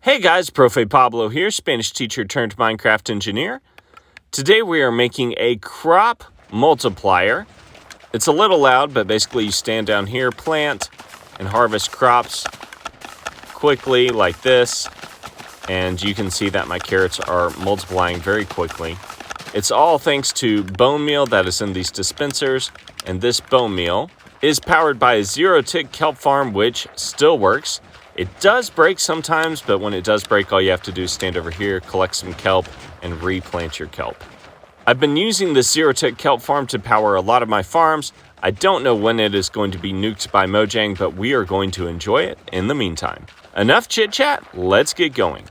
Hey guys, Profe Pablo here, Spanish teacher turned Minecraft engineer. Today we are making a crop multiplier. It's a little loud, but basically you stand down here, plant, and harvest crops quickly like this. And you can see that my carrots are multiplying very quickly. It's all thanks to bone meal that is in these dispensers. And this bone meal is powered by a zero-tick Kelp Farm, which still works. It does break sometimes, but when it does break, all you have to do is stand over here, collect some kelp, and replant your kelp. I've been using this zero-tick Kelp Farm to power a lot of my farms. I don't know when it is going to be nuked by Mojang, but we are going to enjoy it in the meantime. Enough chit-chat, let's get going.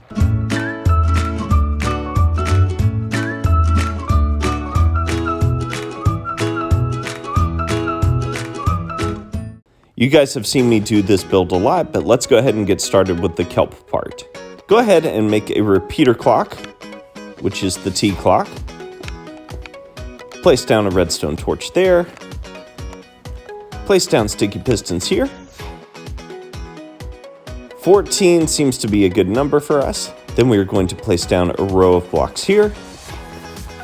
You guys have seen me do this build a lot, but let's go ahead and get started with the kelp part. Go ahead and make a repeater clock, which is the T clock. Place down a redstone torch there. Place down sticky pistons here. 14 seems to be a good number for us. Then we are going to place down a row of blocks here.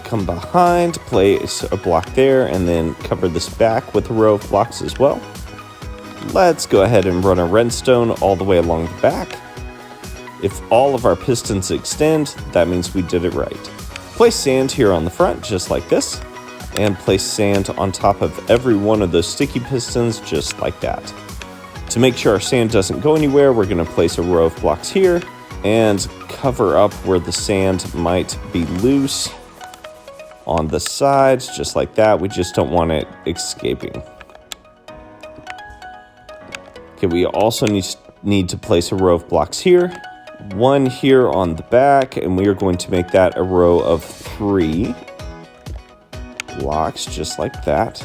Come behind, place a block there, and then cover this back with a row of blocks as well. Let's go ahead and run a redstone all the way along the back. If all of our pistons extend, that means we did it right. Place sand here on the front, just like this, and place sand on top of every one of those sticky pistons, just like that. To make sure our sand doesn't go anywhere, we're going to place a row of blocks here and cover up where the sand might be loose on the sides, just like that. We just don't want it escaping. Okay, we also need to place a row of blocks here, one here on the back, and we are going to make that a row of 3 blocks, just like that.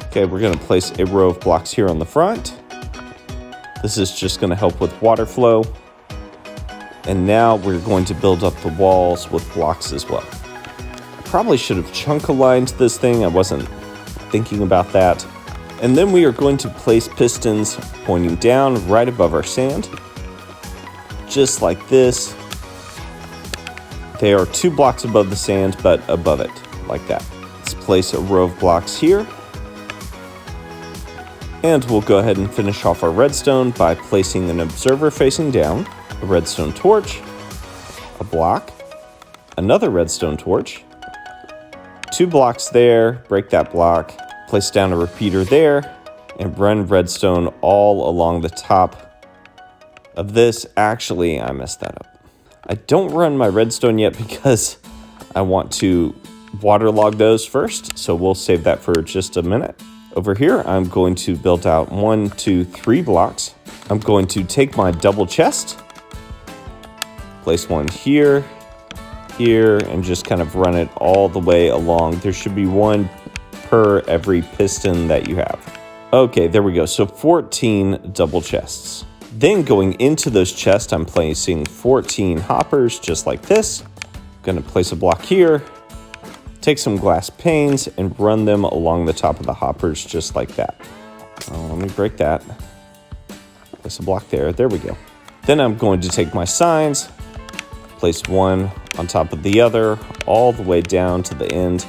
Okay, we're going to place a row of blocks here on the front. This is just going to help with water flow. And now we're going to build up the walls with blocks as well. I probably should have chunk aligned this thing. I wasn't thinking about that. And then we are going to place pistons pointing down right above our sand, just like this. They are 2 blocks above the sand, but above it, like that. Let's place a row of blocks here. And we'll go ahead and finish off our redstone by placing an observer facing down, a redstone torch, a block, another redstone torch, 2 blocks there, break that block, place down a repeater there, and run redstone all along the top of this. Actually, I messed that up. I don't run my redstone yet because I want to waterlog those first, so we'll save that for just a minute. Over here, I'm going to build out 1, 2, 3 blocks. I'm going to take my double chest, place one here, here, and just kind of run it all the way along. There should be 1 per every piston that you have. Okay, there we go. So 14 double chests. Then going into those chests, I'm placing 14 hoppers just like this. I'm gonna place a block here, take some glass panes and run them along the top of the hoppers just like that. Let me break that. Place a block there. There we go. Then I'm going to take my signs, place one on top of the other all the way down to the end.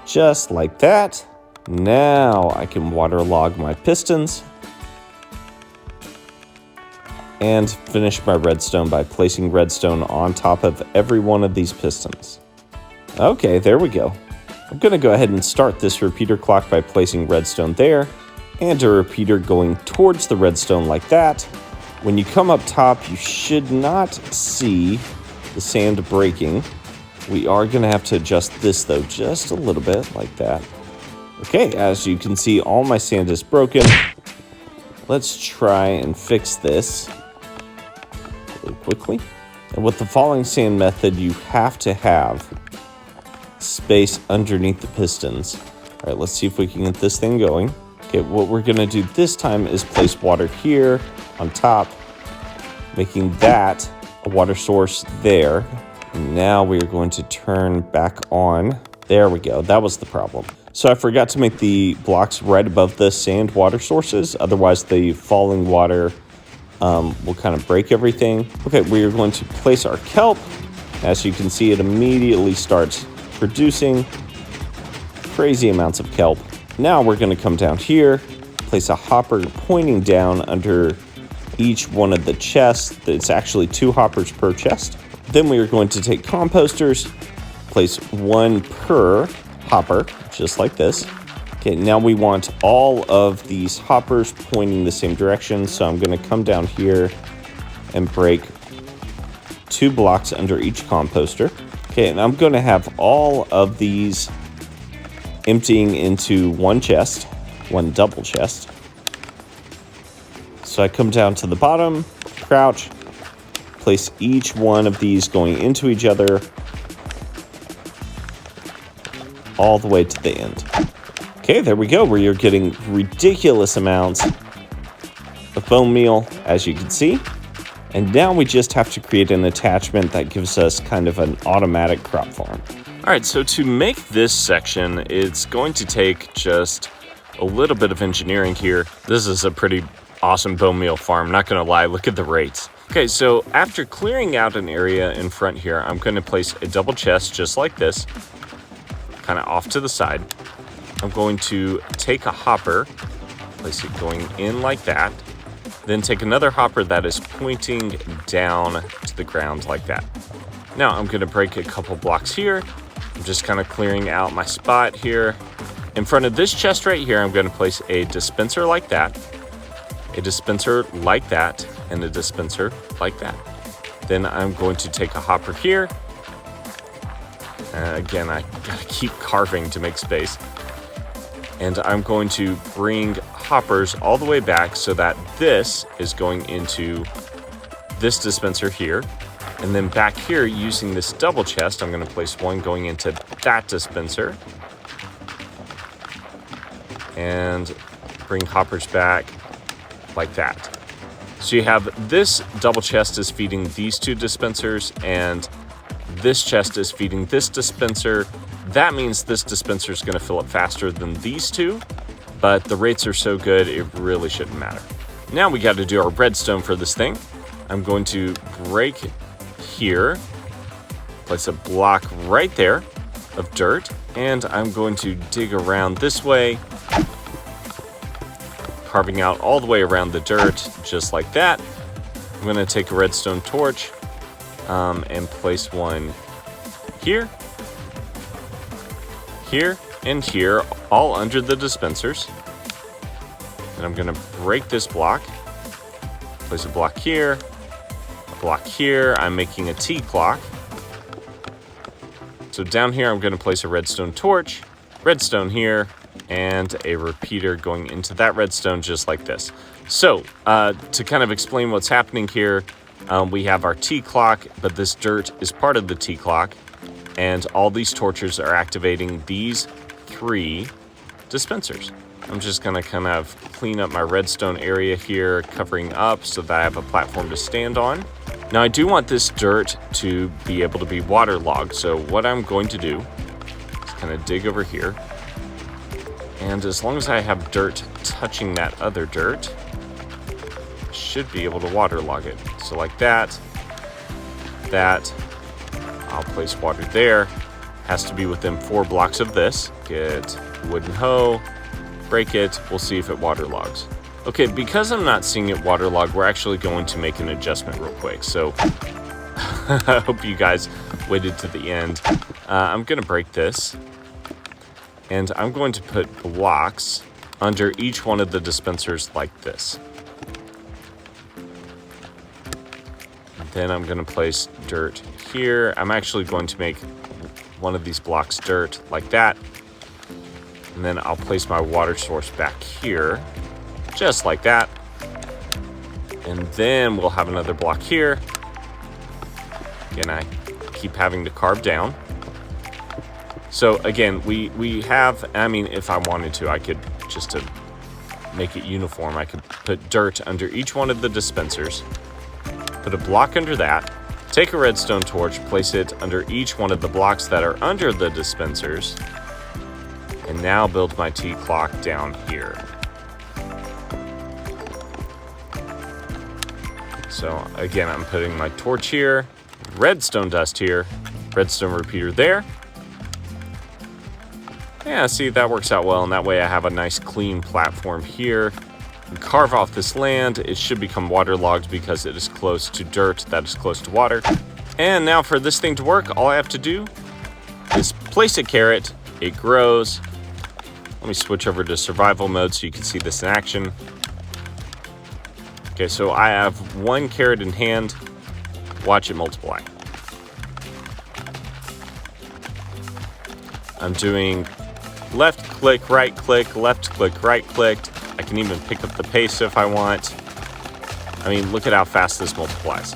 Just like that. Now I can waterlog my pistons and finish my redstone by placing redstone on top of every one of these pistons. Okay, there we go. I'm going to go ahead and start this repeater clock by placing redstone there and a repeater going towards the redstone like that. When you come up top, you should not see the sand breaking. We are going to have to adjust this, though, just a little bit, like that. Okay, as you can see, all my sand is broken. Let's try and fix this really quickly. And with the falling sand method, you have to have space underneath the pistons. All right, let's see if we can get this thing going. Okay, what we're going to do this time is place water here on top, making that a water source there. Now we are going to turn back on. There we go. That was the problem. So I forgot to make the blocks right above the sand water sources. Otherwise, the falling water will kind of break everything. Okay, we are going to place our kelp. As you can see, it immediately starts producing crazy amounts of kelp. Now we're going to come down here, place a hopper pointing down under each one of the chests. It's actually 2 hoppers per chest. Then we are going to take composters, place 1 per hopper, just like this. Okay, now we want all of these hoppers pointing the same direction. So I'm going to come down here and break 2 blocks under each composter. Okay, and I'm going to have all of these emptying into 1 chest, 1 double chest. So I come down to the bottom, crouch, place each one of these going into each other all the way to the end. Okay, there we go, where you're getting ridiculous amounts of bone meal, as you can see. And now we just have to create an attachment that gives us kind of an automatic crop farm. All right, so to make this section, it's going to take just a little bit of engineering here. This is a pretty awesome bone meal farm, not gonna lie, look at the rates. Okay, so after clearing out an area in front here, I'm gonna place a double chest just like this, kind of off to the side. I'm going to take a hopper, place it going in like that, then take another hopper that is pointing down to the ground like that. Now I'm gonna break a couple blocks here. I'm just kind of clearing out my spot here. In front of this chest right here, I'm gonna place a dispenser like that, a dispenser like that, and a dispenser like that. Then I'm going to take a hopper here. Again, I gotta keep carving to make space. And I'm going to bring hoppers all the way back so that this is going into this dispenser here. And then back here, using this double chest, I'm gonna place 1 going into that dispenser. And bring hoppers back like that. So you have this double chest is feeding these 2 dispensers, and this chest is feeding this dispenser. That means this dispenser is going to fill up faster than these 2, but the rates are so good, it really shouldn't matter. Now we got to do our redstone for this thing. I'm going to break here, place a block right there of dirt, and I'm going to dig around this way, carving out all the way around the dirt, just like that. I'm going to take a redstone torch and place 1 here, here, and here, all under the dispensers. And I'm going to break this block, place a block here, a block here. I'm making a T clock. So down here, I'm going to place a redstone torch, redstone here, and a repeater going into that redstone just like this. So to kind of explain what's happening here, we have our T clock, but this dirt is part of the T clock, and all these torches are activating these 3 dispensers. I'm just gonna kind of clean up my redstone area here, covering up so that I have a platform to stand on. Now I do want this dirt to be able to be waterlogged, so what I'm going to do is kind of dig over here. And as long as I have dirt touching that other dirt, I should be able to waterlog it. So like that, I'll place water there. Has to be within 4 blocks of this. Get wooden hoe, break it, we'll see if it waterlogs. Okay, because I'm not seeing it waterlog, we're actually going to make an adjustment real quick. So I hope you guys waited to the end. I'm gonna break this. And I'm going to put blocks under each one of the dispensers like this. And then I'm going to place dirt here. I'm actually going to make one of these blocks dirt like that. And then I'll place my water source back here, just like that. And then we'll have another block here. Again, I keep having to carve down. So again, we have, I mean, if I wanted to, I could just to make it uniform, I could put dirt under each one of the dispensers, put a block under that, take a redstone torch, place it under each one of the blocks that are under the dispensers, And now build my T clock down here. So again, I'm putting my torch here, redstone dust here, redstone repeater there. Yeah, see, that works out well, and that way I have a nice clean platform here. Carve off this land. It should become waterlogged because it is close to dirt that is close to water. And now for this thing to work, all I have to do is place a carrot. It grows. Let me switch over to survival mode so you can see this in action. Okay, so I have 1 carrot in hand. Watch it multiply. I'm doing left click, right click, left click, right click. I can even pick up the pace if I want. I mean, look at how fast this multiplies.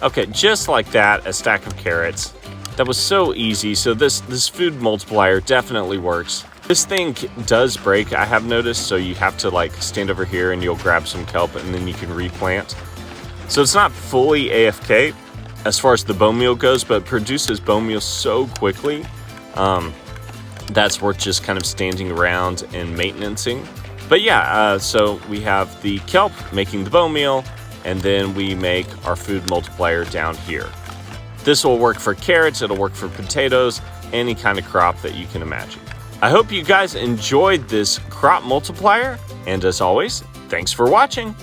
Okay, just like that, a stack of carrots. That was so easy. So this food multiplier definitely works. This thing does break, I have noticed, so you have to like stand over here and you'll grab some kelp and then you can replant. So it's not fully AFK as far as the bone meal goes, but it produces bone meal so quickly. That's worth just kind of standing around and maintenancing. But yeah, so we have the kelp making the bone meal, and then we make our food multiplier down here. This will work for carrots, it'll work for potatoes, any kind of crop that you can imagine. I hope you guys enjoyed this crop multiplier, and as always, thanks for watching.